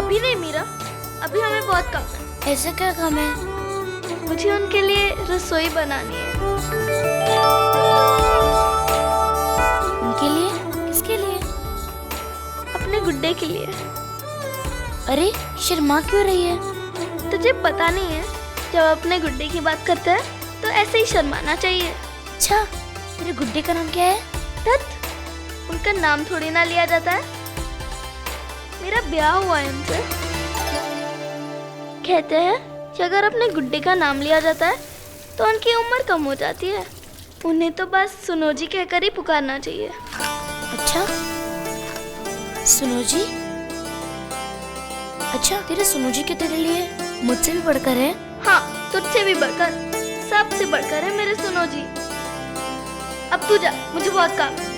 अभी नहीं मीरा, अभी हमें बहुत काम है। ऐसा क्या काम है? मुझे उनके लिए रसोई बनानी है। उनके लिए? किसके लिए? अपने गुड्डे के लिए। अरे शर्मा क्यों रही है? तुझे पता नहीं है, जब अपने गुड्डे की बात करते हैं तो ऐसे ही शर्माना चाहिए। अच्छा, तेरे गुड्डे का नाम क्या है? तत्, उनका नाम थोड़ी ना लिया जाता है। मेरा ब्याह हुआ है उनसे। कहते हैं कि अगर अपने गुड्डे का नाम लिया जाता है तो उनकी उम्र कम हो जाती है। उन्हें तो बस सुनोजी कहकर ही पुकारना चाहिए। अच्छा, सुनोजी? अच्छा, तेरे सुनोजी के तेरे लिए मुझसे भी बढ़कर है? हाँ, तुझसे भी बढ़कर, सबसे बढ़कर है मेरे सुनोजी। अब तू जा, मुझे बहुत काम है।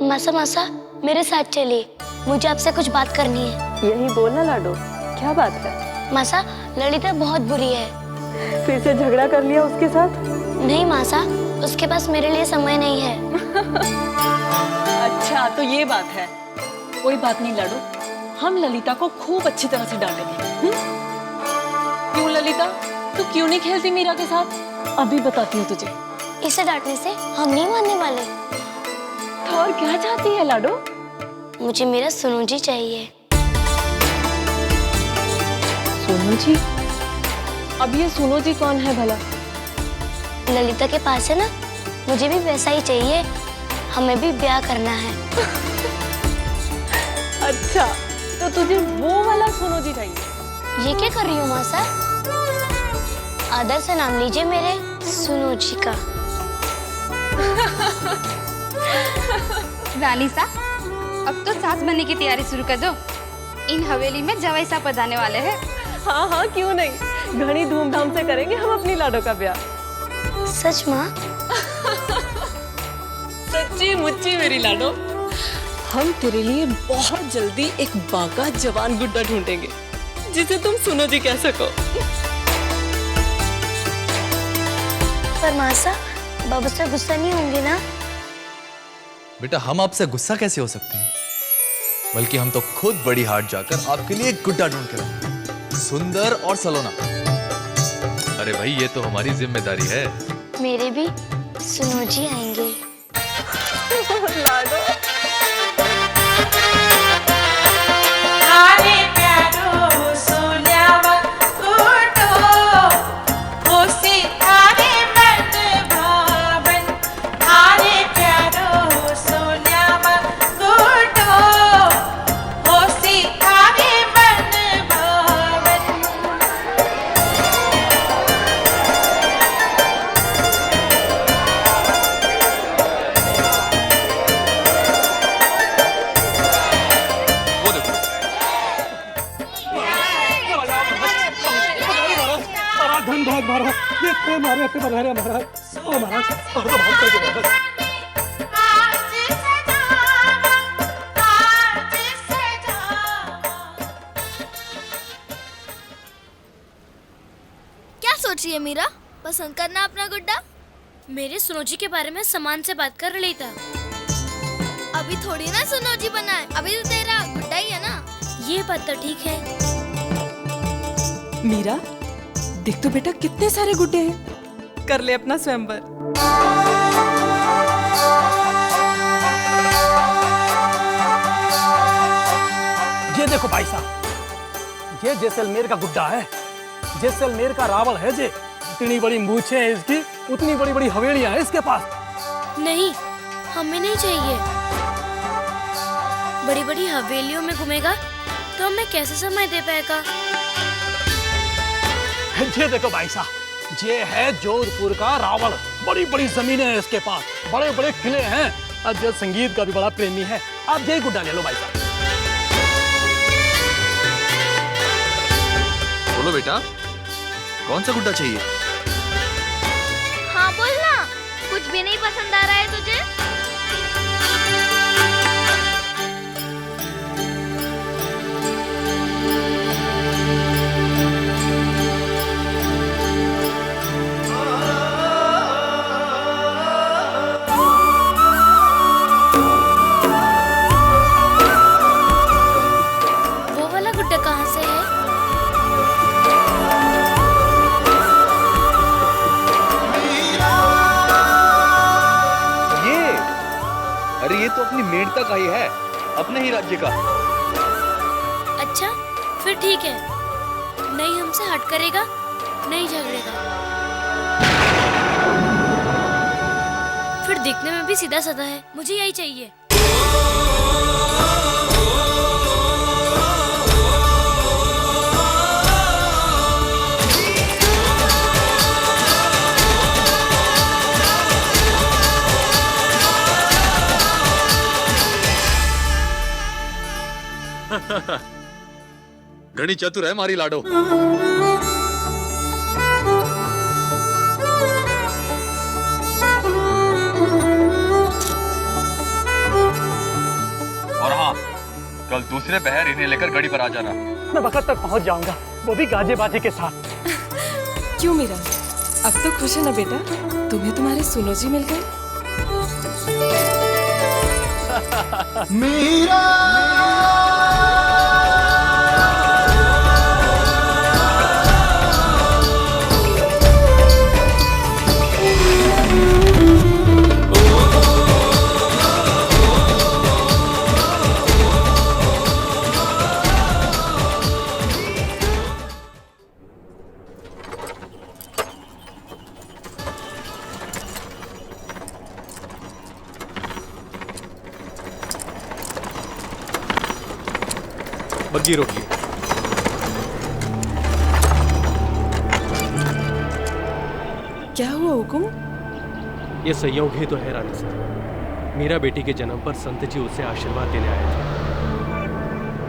मासा मासा, मेरे साथ चलिए, मुझे आपसे कुछ बात करनी है। यही बोलना लाडो, क्या बात है? मासा, ललिता बहुत बुरी है। फिर से झगड़ा कर लिया उसके साथ? नहीं मासा, उसके पास मेरे लिए समय नहीं है। अच्छा, तो ये बात है। कोई बात नहीं लाडो, हम ललिता को खूब अच्छी तरह से डांटेंगे। क्यों ललिता, तू क्यों नहीं खेलती मीरा के साथ? अभी बताती हूँ तुझे। इसे डांटने से हम नहीं मानने वाले। तो और क्या चाहती है लाडो? मुझे मेरा सुनोजी चाहिए। सोनू जी? अब ये सोनू जी कौन है भला? ललिता के पास है ना, मुझे भी वैसा ही चाहिए। हमें भी ब्याह करना है। अच्छा, तो तुझे वो वाला सोनू जी चाहिए? ये क्या कर रही हो मासा? आदर से नाम लीजिए मेरे सुनोजी का। रानी सा, अब तो सास बनने की तैयारी शुरू कर दो। इन हवेली में जवाई साहब पधारने वाले हैं। हाँ हाँ, क्यों नहीं, घनी धूमधाम से करेंगे हम अपनी लाडो का ब्याह। सच माँ? सच्ची मुच्ची मेरी लाडो, हम तेरे लिए बहुत जल्दी एक बाका जवान गुड्डा ढूंढेंगे जिसे तुम सुनो जी कह सको। पर मासा, बाबू से गुस्सा नहीं होंगे ना? बेटा, हम आपसे गुस्सा कैसे हो सकते हैं? बल्कि हम तो खुद बड़ी हाट जाकर आपके लिए एक गुड्डा ढूंढ के लाएंगे, सुंदर और सलोना। अरे भाई, ये तो हमारी जिम्मेदारी है। मेरे भी सुनोजी आएंगे। लाडो, क्या सोच रही है मीरा? पसंद करना अपना गुड्डा? मेरे सुनोजी के बारे में सम्मान से बात कर रही था। अभी थोड़ी ना सुनोजी बना है, अभी तो तेरा गुड्डा ही है ना। ये बात तो ठीक है। मीरा, देख तो बेटा कितने सारे गुड्डे हैं। कर ले अपना स्वयंवर। ये देखो भाई साहब, ये जैसलमेर का गुड्डा है, जैसलमेर का रावण है। जे इतनी बड़ी मूछें हैं इसकी, उतनी बड़ी बड़ी हवेलियां हैं इसके पास। नहीं, हमें नहीं चाहिए। बड़ी बड़ी हवेलियों में घूमेगा तो हमें कैसे समय दे पाएगा? ये देखो भाई साहब, ये है जोधपुर का रावण। बड़ी बड़ी जमीनें हैं इसके पास, बड़े बड़े किले हैं, और ये संगीत का भी बड़ा प्रेमी है। आप यही गुड्डा ले लो भाई साहब। बोलो बेटा, कौन सा गुड्डा चाहिए? हाँ बोलना, कुछ भी नहीं पसंद आ रहा है तुझे? अपने ही राज्य का। अच्छा फिर ठीक है, नहीं हमसे हट करेगा, नहीं झगड़ेगा। फिर दिखने में भी सीधा साधा है, मुझे यही चाहिए। घनी चतुर है मारी लाडो। और हाँ, कल दूसरे पहर इन्हें लेकर गड़ी पर आ जाना। मैं वक्त तक पहुंच जाऊंगा, वो भी गाजे बाजे के साथ। क्यों मीरा, अब तो खुश है ना बेटा, तुम्हें तुम्हारे सुनो जी मिल गए। मीरा बग्गी रोकिए। क्या हुआ हुकुम? ये संयोग ही तो है रानी साहब, मीरा बेटी के जन्म पर संत जी उसे आशीर्वाद देने आए थे,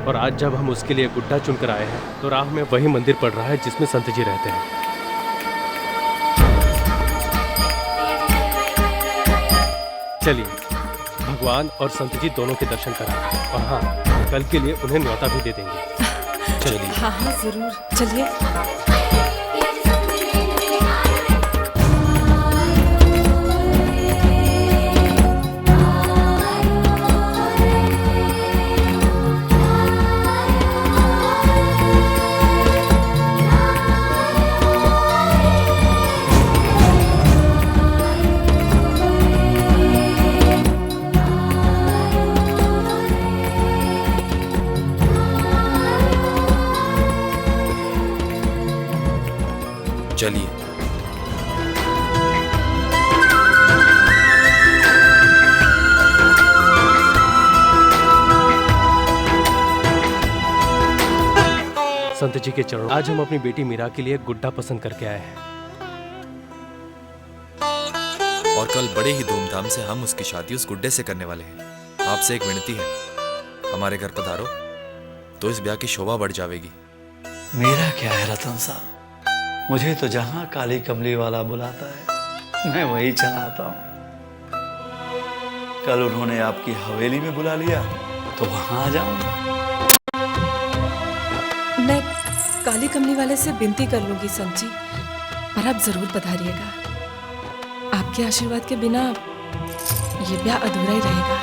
और आज जब हम उसके लिए गुड्डा चुनकर आए हैं तो राह में वही मंदिर पड़ रहा है जिसमें संत जी रहते हैं। चलिए भगवान और संत जी दोनों के दर्शन कराएं, और हाँ कल के लिए उन्हें न्योता भी दे देंगे। चलिए। हाँ हाँ जरूर, चलिए। चलिए। संत जी के चरणों, आज हम अपनी बेटी मीरा के लिए गुड्डा पसंद करके आए हैं, और कल बड़े ही धूमधाम से हम उसकी शादी उस गुड्डे से करने वाले हैं। आपसे एक विनती है, हमारे घर पधारो तो इस ब्याह की शोभा बढ़ जाएगी। मेरा क्या है रतन साहब, मुझे तो जहां काली कमली वाला बुलाता है मैं वही चला आता हूं। कल उन्होंने आपकी हवेली में बुला लिया तो वहां आ जाऊंगा। मैं काली कमली वाले से विनती कर लूंगी संत जी, पर आप जरूर पधारिएगा। आपके आशीर्वाद के बिना ये ब्याह अधूरा ही रहेगा।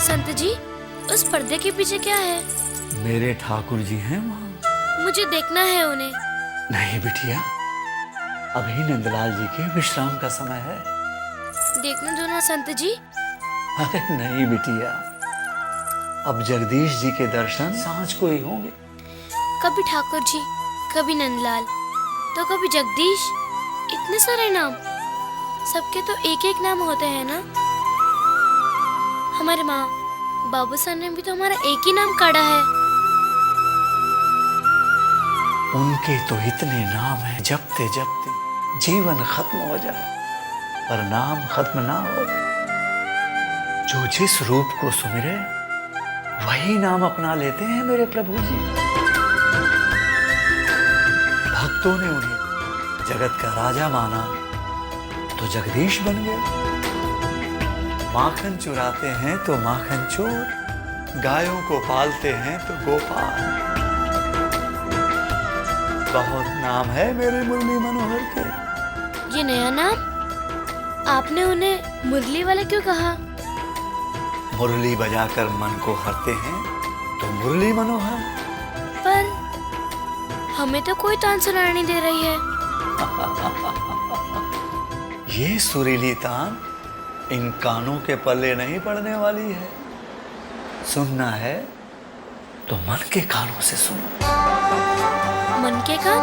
संत जी, उस पर्दे के पीछे क्या है? मेरे ठाकुर जी हैं वहां। मुझे देखना है उन्हें। नहीं बिटिया, अभी नंदलाल जी के विश्राम का समय है। देखने दो ना संत जी। अरे नहीं बिटिया, अब जगदीश जी के दर्शन सांझ को ही होंगे। कभी ठाकुर जी, कभी नंदलाल, तो कभी जगदीश। इतने सारे नाम, सबके तो एक एक नाम होते हैं ना। हमारे माँ बाबू सर ने भी तो हमारा एक ही नाम काढ़ा है। उनके तो इतने नाम हैं, जपते जपते जीवन खत्म हो जाए पर नाम खत्म ना हो। जो जिस रूप को सुमिरे वही नाम अपना लेते हैं मेरे प्रभु जी। भक्तों ने उन्हें जगत का राजा माना तो जगदीश बन गए। माखन चुराते हैं तो माखन चोर, गायों को पालते हैं तो गोपाल। बहुत नाम है मेरे मुरली मनोहर के। ये नया नाम? आपने उन्हें मुरली वाले क्यों कहा? मुरली बजाकर मन को हरते हैं तो मुरली मनोहर। पर हमें तो कोई तान सुनाई नहीं दे रही है। ये सुरीली तान इन कानों के पल्ले नहीं पड़ने वाली है। सुनना है तो मन के कानों से सुनो। मन के कान?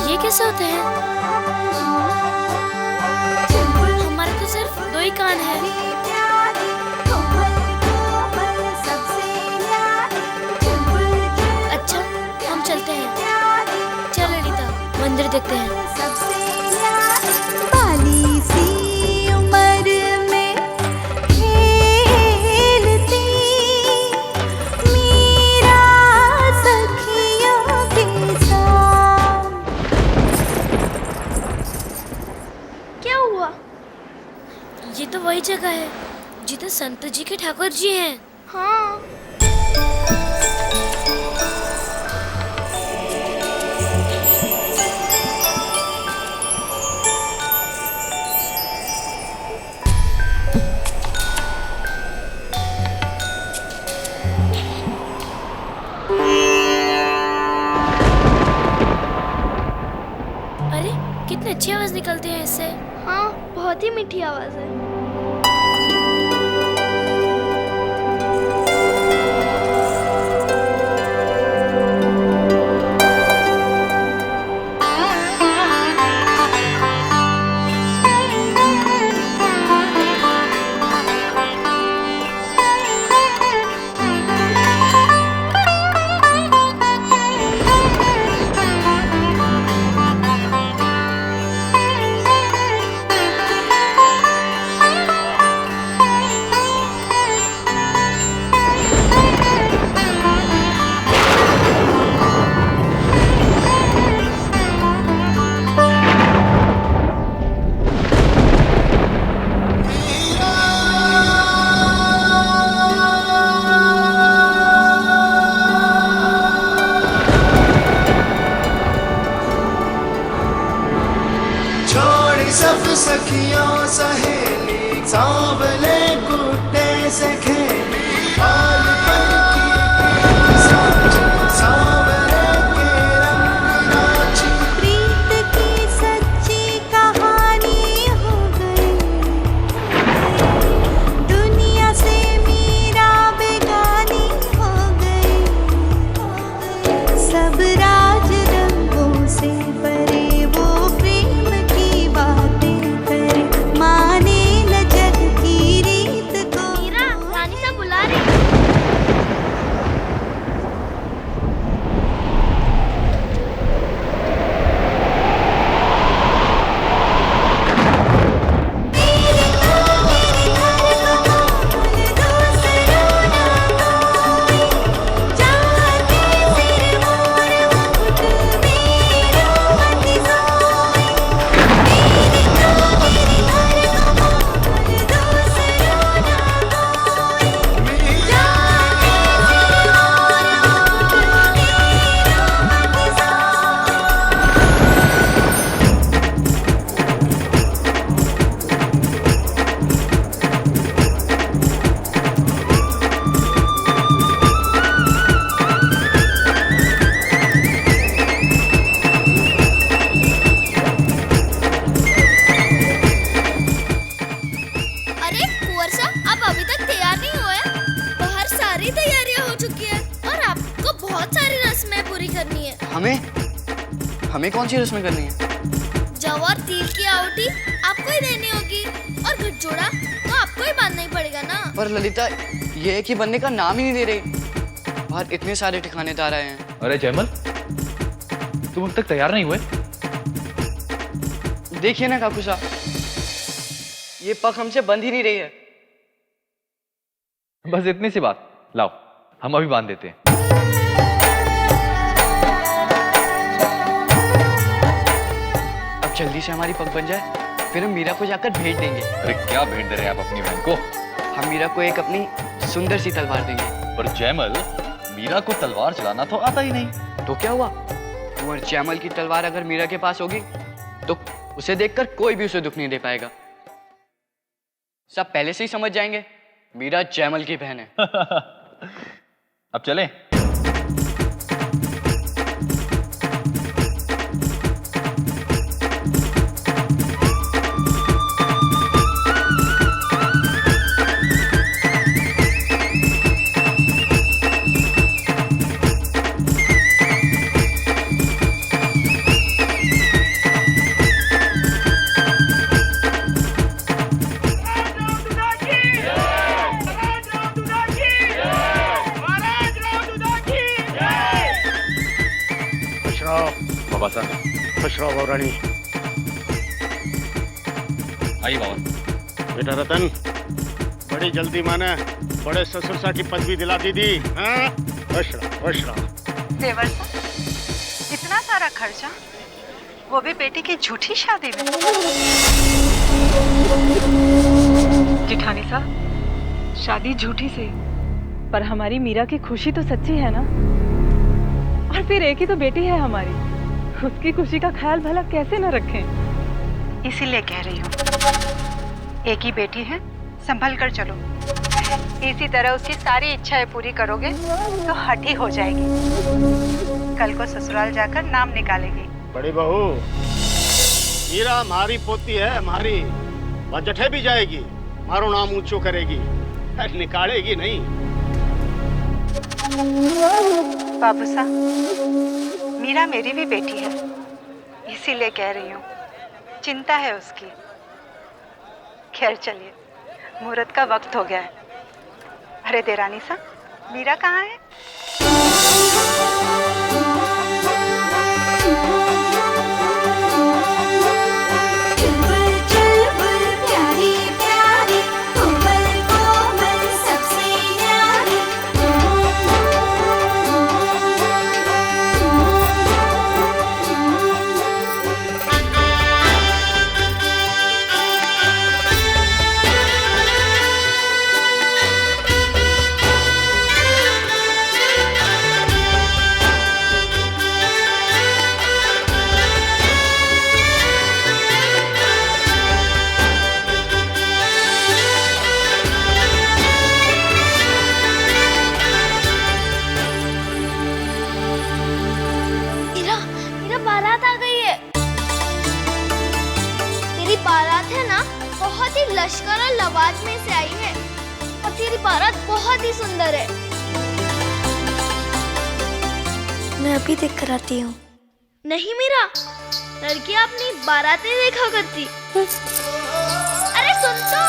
ये कैसे होते हैं? हमारे तो सिर्फ 2 ही कान है। अच्छा, हम चलते हैं। चल ललिता, मंदिर देखते हैं। क्या हुआ? ये तो वही जगह है जिधर संत जी के ठाकुर जी हैं। हाँ, अरे कितनी अच्छी आवाज निकलती है इससे। हाँ, बहुत ही मीठी आवाज है। सब सखियों सहेली सांवले गुड्डे से खेली बालपन की सांची सांवरे के रंग नाची प्रीत की सच्ची कहानी हो गई दुनिया से मीरा बेगानी हो गई सब राज रंगों से परे वो प्रेम की बातें करे माने न जग की रीत को। मीरा, रानी साहब बुला रही। अरे कुंवर साहब, आप अभी तक तैयार नहीं हुए? बाहर सारी तैयारियां हो चुकी है और आपको बहुत सारी रस्में पूरी करनी है। हमें कौन सी रस्में करनी है? जव और तिल की आहुति आपको ही देनी होगी और गठजोड़ा तो आपको ही बांधना ही पड़ेगा ना। पर ललिता, ये एक ही बनने का नाम ही नहीं दे रही। बाहर इतने सारे ठिकानेदार आए हैं। अरे जयमल, तुम अब तक तैयार नहीं हुए? देखिए ना काकू साहब, ये पग हमसे बंद ही नहीं रही है। बस इतनी सी बात, लाओ हम अभी बांध देते हैं। अब जल्दी से हमारी पग बन जाए, फिर हम मीरा को जाकर भेंट देंगे। अरे क्या भेंट दे रहे हैं आप अपनी बहन को? हम मीरा को एक अपनी सुंदर सी तलवार देंगे। पर जयमल, मीरा को तलवार चलाना तो आता ही नहीं। तो क्या हुआ? कुंवर जयमल की तलवार अगर मीरा के पास होगी तो उसे देखकर कोई भी उसे दुख नहीं दे पाएगा। सब पहले से ही समझ जाएंगे मीरा जयमल की बहन है। अब चलें? बाबा साहब। खुश रहो रानी। आइए बाबा। बेटा रतन, बड़ी जल्दी माने बड़े ससुर सा की पदवी दिला दी थी। हाँ? खुश रहो। देवर साहब, इतना सारा खर्चा, वो भी बेटी की झूठी शादी में। जिठानी साहब, शादी झूठी से, पर हमारी मीरा की खुशी तो सच्ची है ना। और फिर एक ही तो बेटी है हमारी, उसकी खुशी का ख्याल भला कैसे न रखें। इसीलिए कह रही हूँ, एक ही बेटी है, संभल कर चलो। इसी तरह उसकी सारी इच्छाएं पूरी करोगे तो हठी हो जाएगी। कल को ससुराल जाकर नाम निकालेगी। बड़ी बहू, मीरा हमारी पोती है, हमारी। वह जठे भी जाएगी, मारो नाम ऊंचो करेगी, निकालेगी नहीं। बाबू साहब, मीरा मेरी भी बेटी है, इसीलिए कह रही हूँ, चिंता है उसकी। खैर चलिए, मुहूर्त का वक्त हो गया है। अरे देरानी साहब, मीरा कहाँ है? लश्कर और लवाज में से आई है और तेरी बारात बहुत ही सुंदर है। मैं अभी देख कर आती हूँ। नहीं मीरा, लड़कियां अपनी बारातें देखा करती। अरे सुन तो।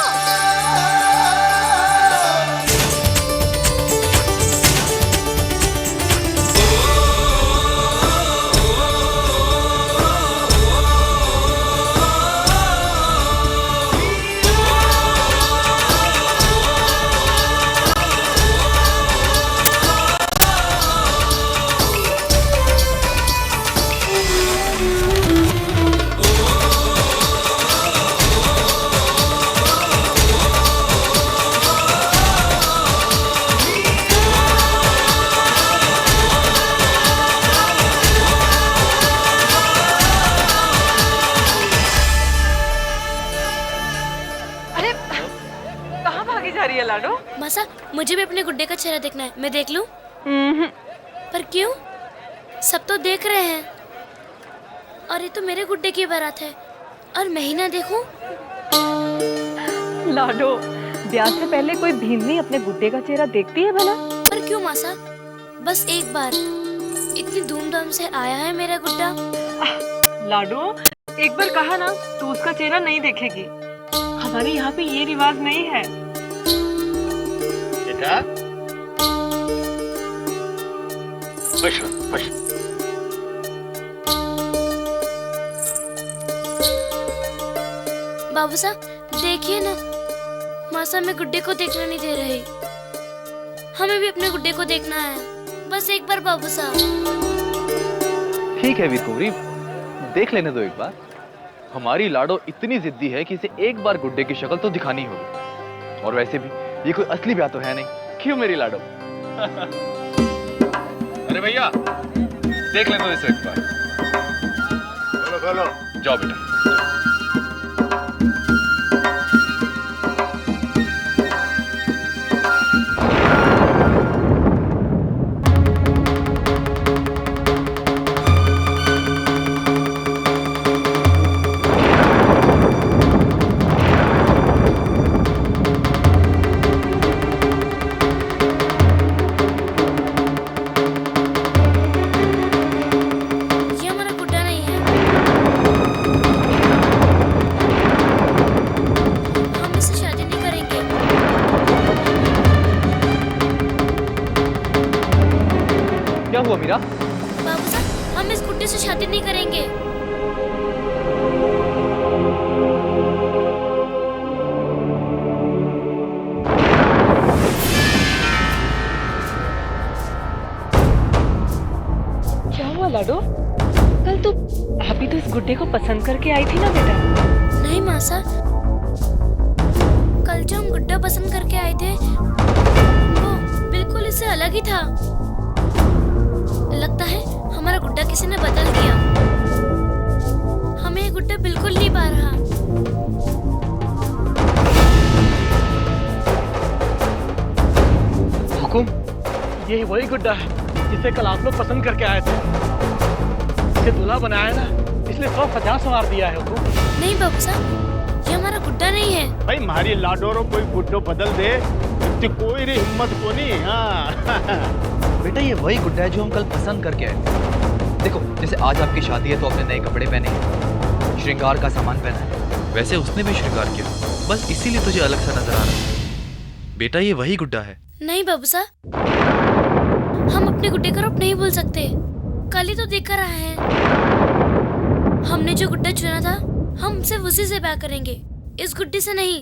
मासा, मुझे भी अपने गुड्डे का चेहरा देखना है, मैं देख लूं? पर क्यों? सब तो देख रहे हैं। और ये तो मेरे गुड्डे की बारात है और मैं ही ना देखूं? लाडो, ब्याह से पहले कोई भीमनी अपने गुड्डे का चेहरा देखती है भला? पर क्यों मासा? बस एक बार। इतनी धूमधाम से आया है मेरा गुड्डा। लाडो, एक बार कहा ना, तू उसका चेहरा नहीं देखेगी। हमारे यहाँ पे ये रिवाज नहीं है। बेटा, खुश रहो, खुश। बाबू साहब, देखिए ना, मासा में गुड्डे को देखना नहीं दे रही। हमें भी अपने गुड्डे को देखना है, बस एक बार बाबू साहब। ठीक है वीर कुंवरी, देख लेने दो एक बार। हमारी लाडो इतनी जिद्दी है कि इसे एक बार गुड्डे की शक्ल तो दिखानी होगी। और वैसे भी ये कोई असली ब्याह तो है नहीं, क्यों मेरी लाडो? अरे भैया, देख लेने दो इसे एक बार। बोलो बोलो, जाओ बेटा। बाबू साहब, हम इस गुड्डे से शादी नहीं करेंगे। क्या हुआ लाडो? कल तो आप भी तो इस गुड्डे को पसंद करके आई थी ना बेटा? नहीं मासा, कल जो हम गुड्डा पसंद करके आए थे वो बिल्कुल इससे अलग ही था। लगता है हमारा गुड्डा किसी ने बदल दिया। हमें ये गुड्डा बिल्कुल नहीं पा रहा। हुकुम, यही वही गुड्डा है जिसे कल आप लोग पसंद करके आए थे। इसे दूल्हा बनाया ना, इसलिए 150 सवार दिया है हुकुम। नहीं बाबू साहब, ये हमारा गुड्डा नहीं है। भाई मारी लाडोरो कोई गुड्डो बदल दे तो कोई री हिम्मत को नहीं। हाँ बेटा ये वही गुड्डा है जो हम कल पसंद करके आए थे। देखो जैसे आज आपकी शादी है तो आपने नए कपड़े पहने हैं, श्रृंगार का सामान पहना है, वैसे उसने भी श्रृंगार किया, बस इसीलिए तुझे अलग सा नजर आ रहा है। बेटा ये वही गुड्डा है। नहीं बाबू साहब, हम अपने गुड्डे का रूप नहीं भूल सकते। कल ही तो देख कर आए हैं। हमने जो गुड्डा चुना था हम सिर्फ उसी से ब्याह करेंगे, इस गुड्डी से नहीं।